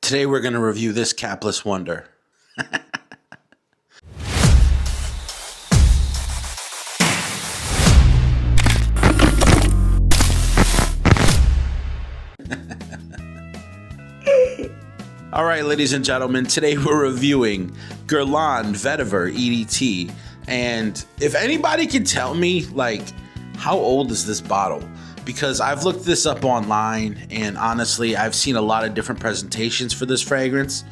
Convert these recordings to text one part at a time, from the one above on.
Today we're going to review this capless wonder. All right, ladies and gentlemen, today we're reviewing Guerlain Vetiver EDT. And if anybody can tell me, like, how old is this bottle? Because I've looked this up online, and honestly, I've seen a lot of different presentations for this fragrance.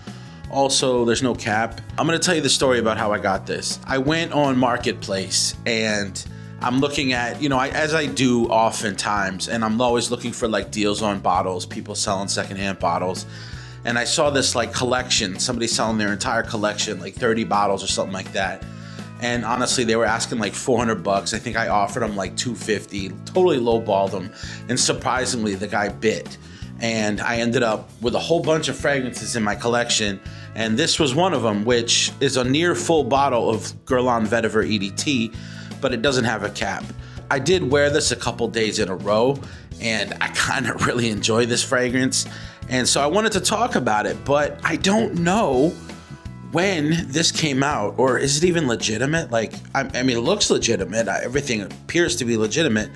Also, there's no cap. I'm gonna tell you the story about how I got this. I went on Marketplace, and I'm looking at, as I do oftentimes, and I'm always looking for like deals on bottles, people selling secondhand bottles. And I saw this like collection, somebody selling their entire collection, like 30 bottles or something like that. And honestly, they were asking like $400. I think I offered them like $250, totally lowballed them. And surprisingly, the guy bit. And I ended up with a whole bunch of fragrances in my collection. And this was one of them, which is a near full bottle of Guerlain Vetiver EDT, but it doesn't have a cap. I did wear this a couple days in a row, and I kind of really enjoy this fragrance. And so I wanted to talk about it, but I don't know when this came out, or is it even legitimate? Like, I mean, it looks legitimate. Everything appears to be legitimate,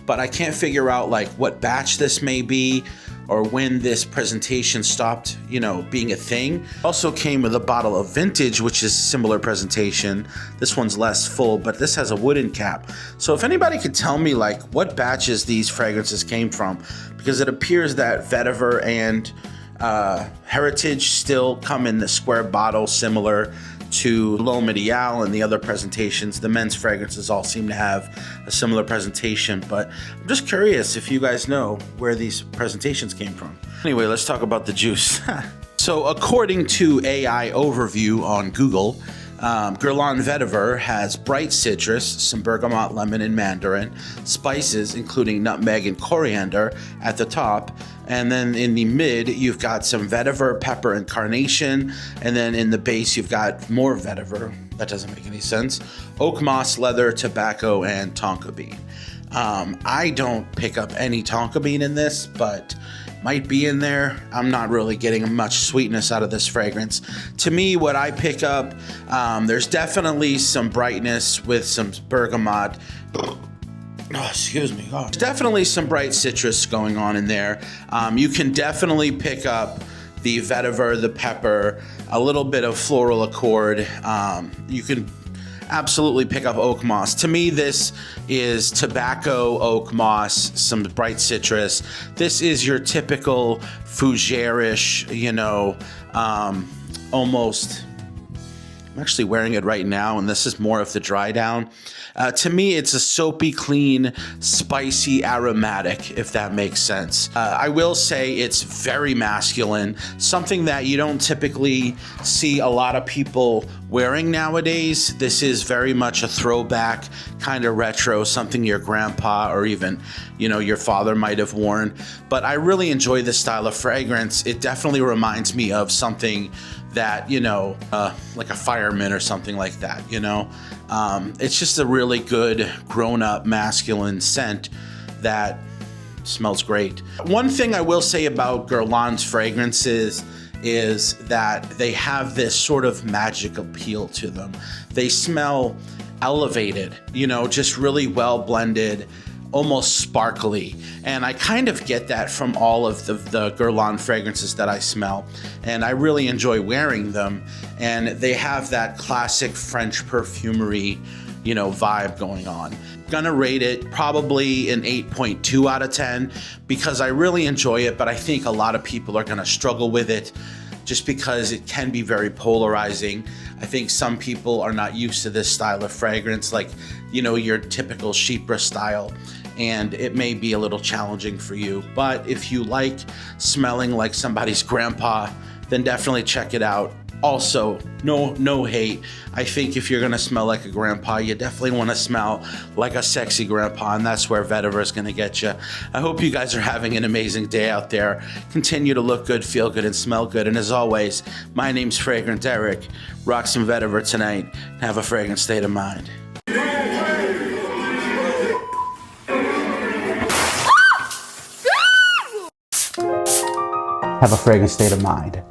but I can't figure out like what batch this may be or when this presentation stopped, being a thing. Also came with a bottle of vintage, which is similar presentation. This one's less full, but this has a wooden cap. So if anybody could tell me like what batches these fragrances came from, because it appears that Vetiver and Heritage still come in the square bottle similar to L'Homme Ideal and the other presentations. The men's fragrances all seem to have a similar presentation, but I'm just curious if you guys know where these presentations came from. Anyway, let's talk about the juice. So according to AI Overview on Google, Guerlain Vetiver has bright citrus, some bergamot, lemon, and mandarin, spices including nutmeg and coriander at the top, and then in the mid you've got some vetiver, pepper, and carnation, and then in the base you've got more vetiver. That doesn't make any sense. Oak moss, leather, tobacco, and tonka bean. I don't pick up any tonka bean in this, but might be in there. I'm not really getting much sweetness out of this fragrance. To me, what I pick up, there's definitely some brightness with some bergamot. Oh, excuse me. Oh. There's definitely some bright citrus going on in there. You can definitely pick up the vetiver, the pepper, a little bit of floral accord. You can absolutely pick up oak moss. To me, this is tobacco, oak moss, some bright citrus. This is your typical fougere-ish, almost. I'm actually wearing it right now, and this is more of the dry down. To me, it's a soapy, clean, spicy, aromatic, if that makes sense. I will say it's very masculine, something that you don't typically see a lot of people wearing nowadays. This is very much a throwback, kind of retro, something your grandpa or even, your father might have worn. But I really enjoy this style of fragrance. It definitely reminds me of something that, like a fireman or something like that, It's just a really good grown-up masculine scent that smells great. One thing I will say about Guerlain's fragrances is that they have this sort of magic appeal to them. They smell elevated, just really well blended, almost sparkly. And I kind of get that from all of the Guerlain fragrances that I smell. And I really enjoy wearing them. And they have that classic French perfumery, vibe going on. Gonna rate it probably an 8.2 out of 10 because I really enjoy it, but I think a lot of people are gonna struggle with it just because it can be very polarizing. I think some people are not used to this style of fragrance, like, your typical Chypre style, and it may be a little challenging for you. But if you like smelling like somebody's grandpa, then definitely check it out. Also, no hate. I think if you're gonna smell like a grandpa, you definitely wanna smell like a sexy grandpa, and that's where Vetiver is gonna get you. I hope you guys are having an amazing day out there. Continue to look good, feel good, and smell good. And as always, my name's Fragrant Eric. Rock some Vetiver tonight. Have a fragrant state of mind. Have a fragrant state of mind.